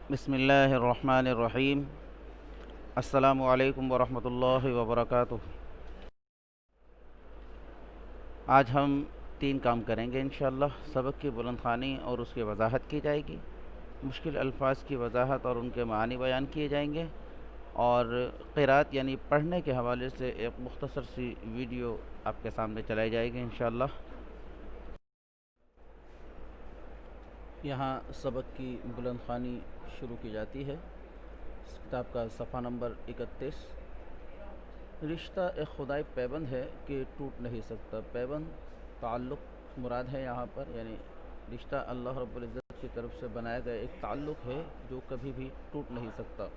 بسم اللہ الرحمن الرحیم۔ السلام علیکم ورحمۃ اللہ وبرکاتہ۔ آج ہم تین کام کریں گے انشاءاللہ۔ سبق کی بلند خوانی اور اس کی وضاحت کی جائے گی، مشکل الفاظ کی وضاحت اور ان کے معانی بیان کیے جائیں گے، اور قرات یعنی پڑھنے کے حوالے سے ایک مختصر سی ویڈیو آپ کے سامنے چلائی جائے گی انشاءاللہ۔ یہاں سبق کی بلند خوانی شروع کی جاتی ہے۔ اس کتاب کا صفحہ نمبر 31۔ رشتہ ایک خدائی پیبند ہے کہ ٹوٹ نہیں سکتا۔ پیبند تعلق مراد ہے یہاں پر، یعنی رشتہ اللہ رب العزت کی طرف سے بنایا گیا ایک تعلق ہے جو کبھی بھی ٹوٹ نہیں سکتا۔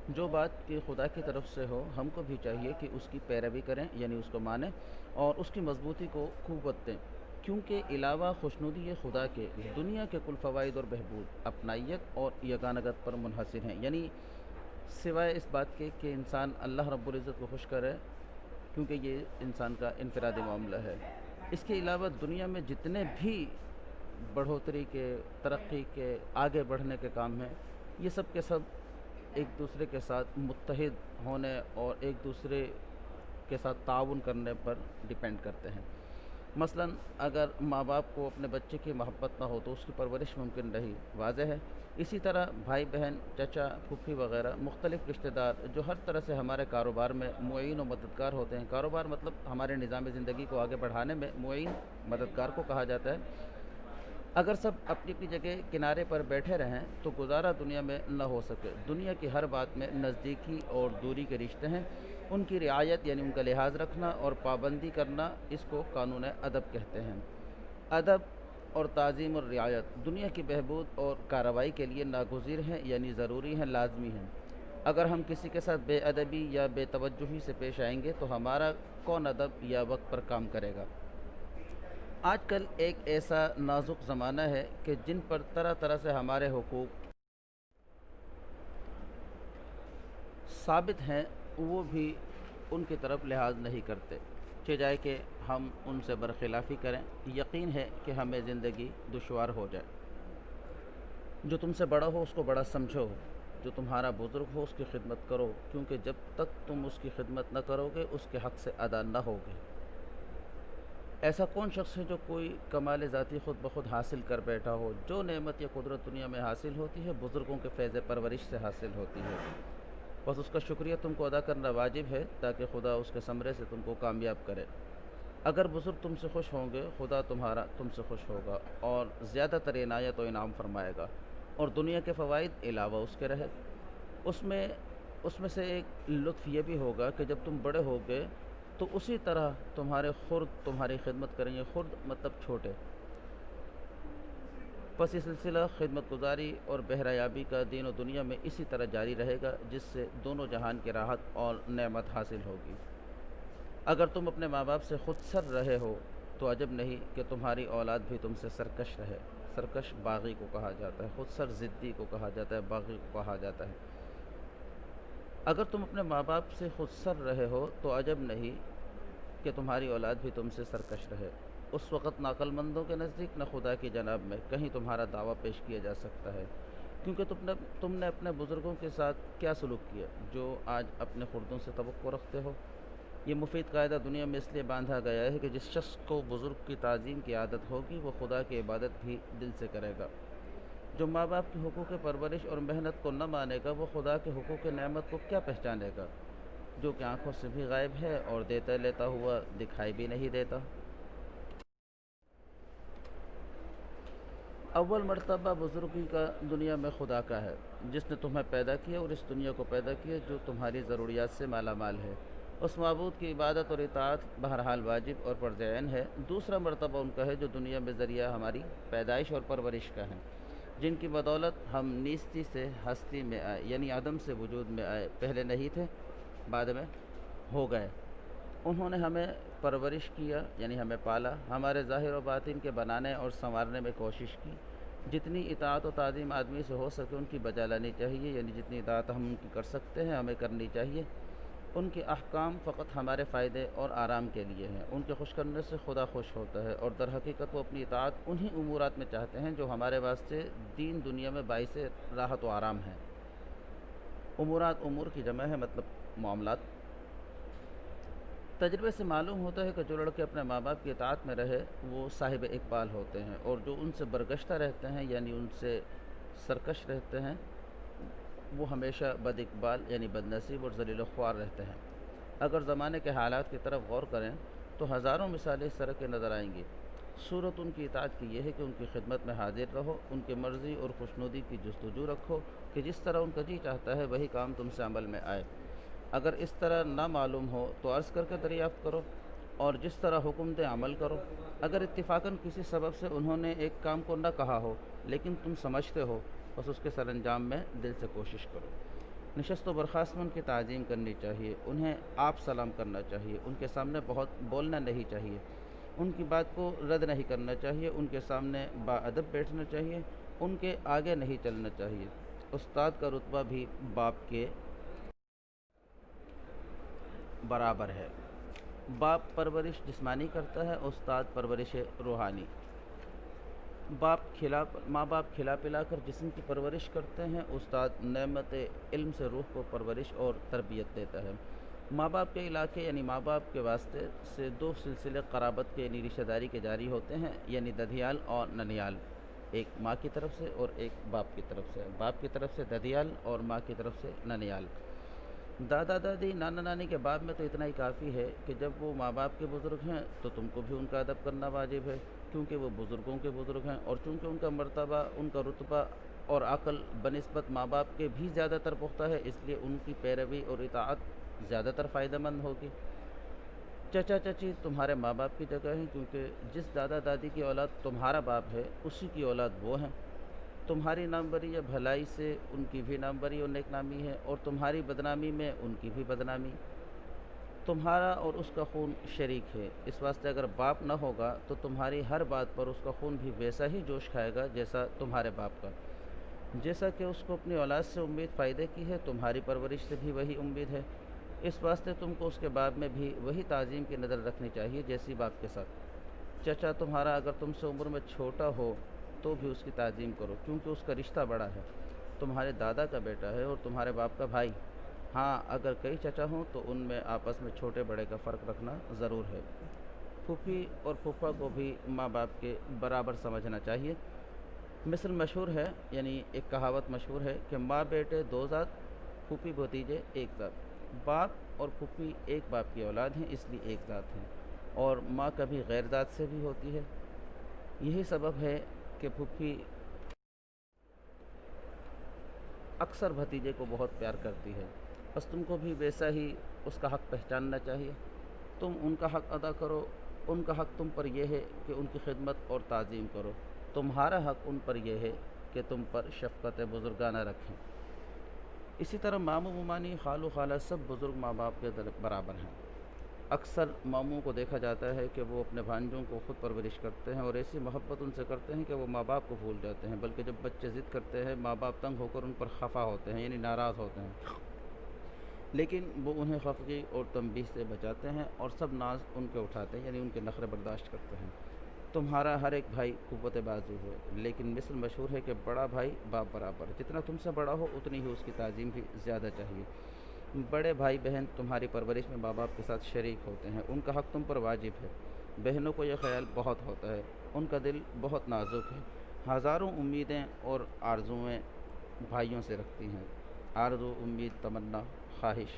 جو بات کہ خدا کی طرف سے ہو، ہم کو بھی چاہیے کہ اس کی پیروی کریں، یعنی اس کو مانیں اور اس کی مضبوطی کو قوت دیں، کیونکہ علاوہ خوشنودی خدا کے دنیا کے کل فوائد اور بہبود اپنائیت اور یگانگت پر منحصر ہیں، یعنی سوائے اس بات کے کہ انسان اللہ رب العزت کو خوش کرے، کیونکہ یہ انسان کا انفرادی معاملہ ہے۔ اس کے علاوہ دنیا میں جتنے بھی بڑھوتری کے، ترقی کے، آگے بڑھنے کے کام ہیں، یہ سب کے سب ایک دوسرے کے ساتھ متحد ہونے اور ایک دوسرے کے ساتھ تعاون کرنے پر ڈیپینڈ کرتے ہیں۔ مثلا اگر ماں باپ کو اپنے بچے کی محبت نہ ہو تو اس کی پرورش ممکن نہیں، واضح ہے۔ اسی طرح بھائی بہن، چچا، پھوپھی وغیرہ مختلف رشتہ دار جو ہر طرح سے ہمارے کاروبار میں معین و مددگار ہوتے ہیں، کاروبار مطلب ہمارے نظام زندگی کو آگے بڑھانے میں معین مددگار کو کہا جاتا ہے، اگر سب اپنی اپنی جگہ کنارے پر بیٹھے رہیں تو گزارا دنیا میں نہ ہو سکے۔ دنیا کی ہر بات میں نزدیکی اور دوری کے رشتے ہیں، ان کی رعایت یعنی ان کا لحاظ رکھنا اور پابندی کرنا، اس کو قانون ادب کہتے ہیں۔ ادب اور تعظیم اور رعایت دنیا کی بہبود اور کارروائی کے لیے ناگزیر ہیں، یعنی ضروری ہیں، لازمی ہیں۔ اگر ہم کسی کے ساتھ بے ادبی یا بے توجہی سے پیش آئیں گے تو ہمارا کون ادب یا وقت پر کام کرے گا؟ آج کل ایک ایسا نازک زمانہ ہے کہ جن پر طرح طرح سے ہمارے حقوق ثابت ہیں، وہ بھی ان کی طرف لحاظ نہیں کرتے، جائے کہ ہم ان سے برخلافی کریں، یقین ہے کہ ہمیں زندگی دشوار ہو جائے۔ جو تم سے بڑا ہو اس کو بڑا سمجھو، جو تمہارا بزرگ ہو اس کی خدمت کرو، کیونکہ جب تک تم اس کی خدمت نہ کرو گے اس کے حق سے ادا نہ ہوگے۔ ایسا کون شخص ہے جو کوئی کمال ذاتی خود بخود حاصل کر بیٹھا ہو؟ جو نعمت یا قدرت دنیا میں حاصل ہوتی ہے بزرگوں کے فیض پرورش سے حاصل ہوتی ہے، بس اس کا شکریہ تم کو ادا کرنا واجب ہے تاکہ خدا اس کے ثمرے سے تم کو کامیاب کرے۔ اگر بزرگ تم سے خوش ہوں گے، خدا تم سے خوش ہوگا اور زیادہ تر عنایت و انعام فرمائے گا، اور دنیا کے فوائد علاوہ اس کے رہے۔ اس میں اس میں سے ایک لطف یہ بھی ہوگا کہ جب تم بڑے ہوگے تو اسی طرح تمہارے خرد تمہاری خدمت کریں گے، خرد مطلب چھوٹے۔ پس یہ سلسلہ خدمت گزاری اور بہرایابی کا دین و دنیا میں اسی طرح جاری رہے گا، جس سے دونوں جہان کی راحت اور نعمت حاصل ہوگی۔ اگر تم اپنے ماں باپ سے خود سر رہے ہو تو عجب نہیں کہ تمہاری اولاد بھی تم سے سرکش رہے۔ سرکش باغی کو کہا جاتا ہے، خود سر ضدی کو کہا جاتا ہے، باغی کو کہا جاتا ہے۔ اگر تم اپنے ماں باپ سے خود سر رہے ہو تو عجب نہیں کہ تمہاری اولاد بھی تم سے سرکش رہے۔ اس وقت نہ عقل مندوں کے نزدیک نہ خدا کی جناب میں کہیں تمہارا دعویٰ پیش کیا جا سکتا ہے، کیونکہ تم نے اپنے بزرگوں کے ساتھ کیا سلوک کیا جو آج اپنے خردوں سے توقع رکھتے ہو۔ یہ مفید قاعدہ دنیا میں اس لیے باندھا گیا ہے کہ جس شخص کو بزرگ کی تعظیم کی عادت ہوگی وہ خدا کی عبادت بھی دل سے کرے گا۔ جو ماں باپ کے حقوق پرورش اور محنت کو نہ مانے گا وہ خدا کے حقوق نعمت کو کیا پہچانے گا، جو کہ آنکھوں سے بھی غائب ہے اور دیتا لیتا ہوا دکھائی بھی نہیں دیتا۔ اول مرتبہ بزرگی کا دنیا میں خدا کا ہے، جس نے تمہیں پیدا کیا اور اس دنیا کو پیدا کیا جو تمہاری ضروریات سے مالا مال ہے۔ اس معبود کی عبادت اور اطاعت بہرحال واجب اور فرض عین ہے۔ دوسرا مرتبہ ان کا ہے جو دنیا میں ذریعہ ہماری پیدائش اور پرورش کا ہے، جن کی بدولت ہم نیستی سے ہستی میں آئے، یعنی عدم سے وجود میں آئے، پہلے نہیں تھے بعد میں ہو گئے۔ انہوں نے ہمیں پرورش کیا، یعنی ہمیں پالا، ہمارے ظاہر و باطن کے بنانے اور سنوارنے میں کوشش کی۔ جتنی اطاعت و تعظیم آدمی سے ہو سکے ان کی بجا لانی چاہیے، یعنی جتنی اطاعت ہم ان کی کر سکتے ہیں ہمیں کرنی چاہیے۔ ان کے احکام فقط ہمارے فائدے اور آرام کے لیے ہیں، ان کے خوش کرنے سے خدا خوش ہوتا ہے، اور در حقیقت وہ اپنی اطاعت انہی امورات میں چاہتے ہیں جو ہمارے واسطے دین دنیا میں باعث راحت و آرام ہیں۔ امورات امور کی جمع ہے، مطلب معاملات۔ تجربے سے معلوم ہوتا ہے کہ جو لڑکے اپنے ماں باپ کی اطاعت میں رہے وہ صاحب اقبال ہوتے ہیں، اور جو ان سے برگشتہ رہتے ہیں یعنی ان سے سرکش رہتے ہیں وہ ہمیشہ بد اقبال یعنی بد نصیب اور ذلیل و خوار رہتے ہیں۔ اگر زمانے کے حالات کی طرف غور کریں تو ہزاروں مثالیں اس طرح کے نظر آئیں گی۔ صورت ان کی اطاعت کی یہ ہے کہ ان کی خدمت میں حاضر رہو، ان کی مرضی اور خوشنودی کی جستجو رکھو کہ جس طرح ان کا جی چاہتا ہے وہی کام تم سے عمل میں آئے۔ اگر اس طرح نہ معلوم ہو تو عرض کر کے دریافت کرو، اور جس طرح حکم دے عمل کرو۔ اگر اتفاقاً کسی سبب سے انہوں نے ایک کام کو نہ کہا ہو لیکن تم سمجھتے ہو، بس اس کے سر انجام میں دل سے کوشش کرو۔ نشست و برخاست میں ان کی تعظیم کرنی چاہیے، انہیں آپ سلام کرنا چاہیے، ان کے سامنے بہت بولنا نہیں چاہیے، ان کی بات کو رد نہیں کرنا چاہیے، ان کے سامنے باادب بیٹھنا چاہیے، ان کے آگے نہیں چلنا چاہیے۔ استاد کا رتبہ بھی باپ کے برابر ہے۔ باپ پرورش جسمانی کرتا ہے، استاد پرورش روحانی۔ ماں باپ کھلا پلا کر جسم کی پرورش کرتے ہیں، استاد نعمت علم سے روح کو پرورش اور تربیت دیتا ہے۔ ماں باپ کے علاقے یعنی ماں باپ کے واسطے سے دو سلسلے قرابت کے یعنی رشتہ داری کے جاری ہوتے ہیں، یعنی ددھیال اور ننیال، ایک ماں کی طرف سے اور ایک باپ کی طرف سے۔ باپ کی طرف سے ددھیال اور ماں کی طرف سے ننیال۔ دادا دادی نانا نانی کے باب میں تو اتنا ہی کافی ہے کہ جب وہ ماں باپ کے بزرگ ہیں تو تم کو بھی ان کا ادب کرنا واجب ہے، کیونکہ وہ بزرگوں کے بزرگ ہیں، اور چونکہ ان کا مرتبہ، ان کا رتبہ اور عقل بنسبت ماں باپ کے بھی زیادہ تر پختہ ہے، اس لیے ان کی پیروی اور اطاعت زیادہ تر فائدہ مند ہوگی۔ چچا چچی تمہارے ماں باپ کی جگہ ہیں، کیونکہ جس دادا دادی کی اولاد تمہارا باپ ہے اسی کی اولاد وہ ہیں۔ تمہاری ناموری یا بھلائی سے ان کی بھی ناموری اور نیک نامی ہے، اور تمہاری بدنامی میں ان کی بھی بدنامی۔ تمہارا اور اس کا خون شریک ہے، اس واسطے اگر باپ نہ ہوگا تو تمہاری ہر بات پر اس کا خون بھی ویسا ہی جوش کھائے گا جیسا تمہارے باپ کا۔ جیسا کہ اس کو اپنی اولاد سے امید فائدے کی ہے، تمہاری پرورش سے بھی وہی امید ہے، اس واسطے تم کو اس کے باب میں بھی وہی تعظیم کی نظر رکھنی چاہیے جیسی باپ کے ساتھ۔ چچا تمہارا اگر تم سے عمر میں چھوٹا ہو تو بھی اس کی تعظیم کرو، کیونکہ اس کا رشتہ بڑا ہے، تمہارے دادا کا بیٹا ہے اور تمہارے باپ کا بھائی۔ ہاں اگر کئی چچا ہوں تو ان میں آپس میں چھوٹے بڑے کا فرق رکھنا ضرور ہے۔ پھوپھی اور پھوپھا کو بھی ماں باپ کے برابر سمجھنا چاہیے۔ مثل مشہور ہے، یعنی ایک کہاوت مشہور ہے کہ ماں بیٹے دو ذات، پھوپھی بھتیجے ایک ذات۔ باپ اور پھوپھی ایک باپ کی اولاد ہیں، اس لیے ایک ذات ہیں، اور ماں کبھی غیر ذات سے بھی ہوتی ہے۔ یہی سبب ہے کہ پھوپھی اکثر بھتیجے کو بہت پیار کرتی ہے، بس تم کو بھی ویسا ہی اس کا حق پہچاننا چاہیے۔ تم ان کا حق ادا کرو، ان کا حق تم پر یہ ہے کہ ان کی خدمت اور تعظیم کرو، تمہارا حق ان پر یہ ہے کہ تم پر شفقت بزرگانہ رکھیں۔ اسی طرح ماموں ممانی خالو خالہ سب بزرگ ماں باپ کے برابر ہیں۔ اکثر ماموں کو دیکھا جاتا ہے کہ وہ اپنے بھانجوں کو خود پرورش کرتے ہیں اور ایسی محبت ان سے کرتے ہیں کہ وہ ماں باپ کو بھول جاتے ہیں، بلکہ جب بچے ضد کرتے ہیں ماں باپ تنگ ہو کر ان پر خفا ہوتے ہیں، یعنی ناراض ہوتے ہیں، لیکن وہ انہیں خفگی اور تنبیہ سے بچاتے ہیں اور سب ناز ان کے اٹھاتے ہیں، یعنی ان کے نخرے برداشت کرتے ہیں۔ تمہارا ہر ایک بھائی قوت بازو ہے، لیکن مثل مشہور ہے کہ بڑا بھائی باپ برابر، جتنا تم سے بڑا ہو اتنی ہی اس کی تعظیم بھی زیادہ چاہیے۔ بڑے بھائی بہن تمہاری پرورش میں ماں باپ کے ساتھ شریک ہوتے ہیں، ان کا حق تم پر واجب ہے۔ بہنوں کو یہ خیال بہت ہوتا ہے، ان کا دل بہت نازک ہے، ہزاروں امیدیں اور آرزوئیں بھائیوں سے رکھتی ہیں، آرزو، امید، تمنا، خواہش۔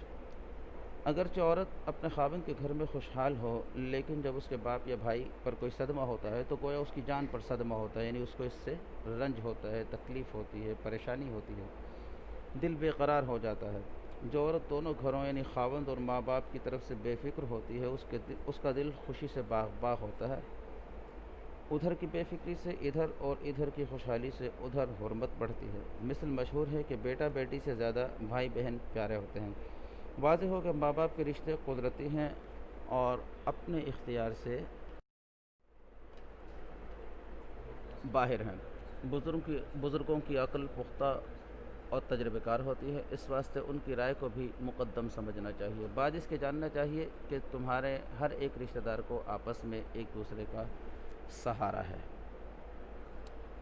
اگرچہ عورت اپنے خاوند کے گھر میں خوشحال ہو، لیکن جب اس کے باپ یا بھائی پر کوئی صدمہ ہوتا ہے تو گویا اس کی جان پر صدمہ ہوتا ہے، یعنی اس کو اس سے رنج ہوتا ہے، تکلیف ہوتی ہے، پریشانی ہوتی ہے، دل بے قرار ہو جاتا ہے۔ جو عورت دونوں گھروں یعنی خاوند اور ماں باپ کی طرف سے بے فکر ہوتی ہے اس کا دل خوشی سے باغ باغ ہوتا ہے۔ ادھر کی بے فکری سے ادھر اور ادھر کی خوشحالی سے ادھر حرمت بڑھتی ہے۔ مثل مشہور ہے کہ بیٹا بیٹی سے زیادہ بھائی بہن پیارے ہوتے ہیں۔ واضح ہو کہ ماں باپ کے رشتے قدرتی ہیں اور اپنے اختیار سے باہر ہیں۔ بزرگوں کی عقل پختہ اور تجربہ کار ہوتی ہے، اس واسطے ان کی رائے کو بھی مقدم سمجھنا چاہیے۔ بعد اس کے جاننا چاہیے کہ تمہارے ہر ایک رشتہ دار کو آپس میں ایک دوسرے کا سہارا ہے۔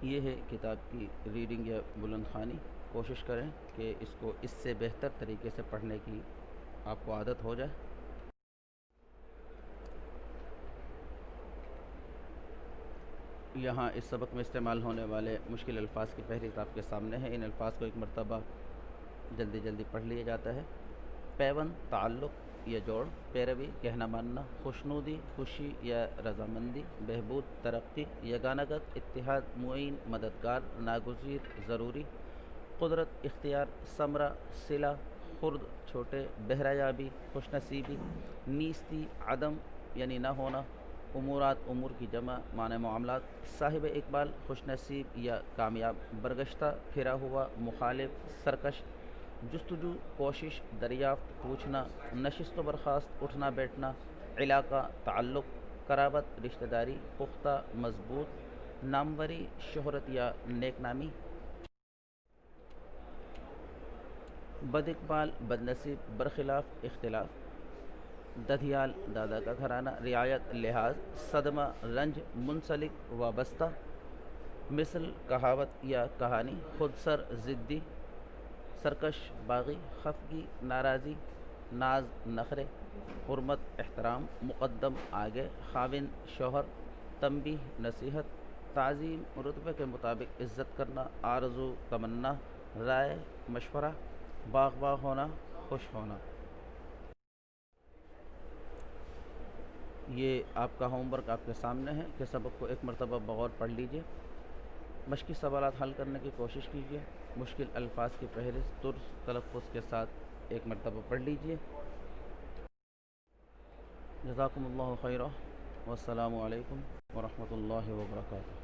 یہ ہے کتاب کی ریڈنگ یا بلند خوانی۔ کوشش کریں کہ اس کو اس سے بہتر طریقے سے پڑھنے کی آپ کو عادت ہو جائے۔ یہاں اس سبق میں استعمال ہونے والے مشکل الفاظ کی فہرست آپ کے سامنے ہے۔ ان الفاظ کو ایک مرتبہ جلدی جلدی پڑھ لیا جاتا ہے۔ پیوند تعلق یا جوڑ، پیروی کہنا ماننا، خوشنودی خوشی یا رضامندی، بہبود ترقی، یگانگت اتحاد، معین مددگار، ناگزیر ضروری، قدرت اختیار، ثمرہ صلہ، خرد چھوٹے، بہرہ یابی خوش نصیبی، نیستی عدم یعنی نہ ہونا، امورات امور کی جمع معنی معاملات، صاحب اقبال خوش نصیب یا کامیاب، برگشتہ پھرا ہوا، مخالف سرکش، جستجو کوشش، دریافت پوچھنا، نشست و برخاست اٹھنا بیٹھنا، علاقہ تعلق، قرابت رشتہ داری، پختہ مضبوط، ناموری شہرت یا نیک نامی، بد اقبال بد نصیب، برخلاف اختلاف، ددھیال دادا کا گھرانہ، رعایت لحاظ، صدمہ رنج، منسلک وابستہ، مثل کہاوت یا کہانی، خود سر ضدی، سرکش باغی، خفگی ناراضی، ناز نخرے، حرمت احترام، مقدم آگے، خاوند شوہر، تنبیہ نصیحت، تعظیم رتبے کے مطابق عزت کرنا، آرزو تمنا، رائے مشورہ، باغ ہونا خوش ہونا۔ یہ آپ کا ہوم ورک آپ کے سامنے ہے کہ سبق کو ایک مرتبہ بغور پڑھ لیجئے، مشقی سوالات حل کرنے کی کوشش کیجیے، مشکل الفاظ کی فہرست درست تلفظ کے ساتھ ایک مرتبہ پڑھ لیجئے۔ جزاکم اللہ خیرہ، والسلام علیکم ورحمۃ اللہ وبرکاتہ۔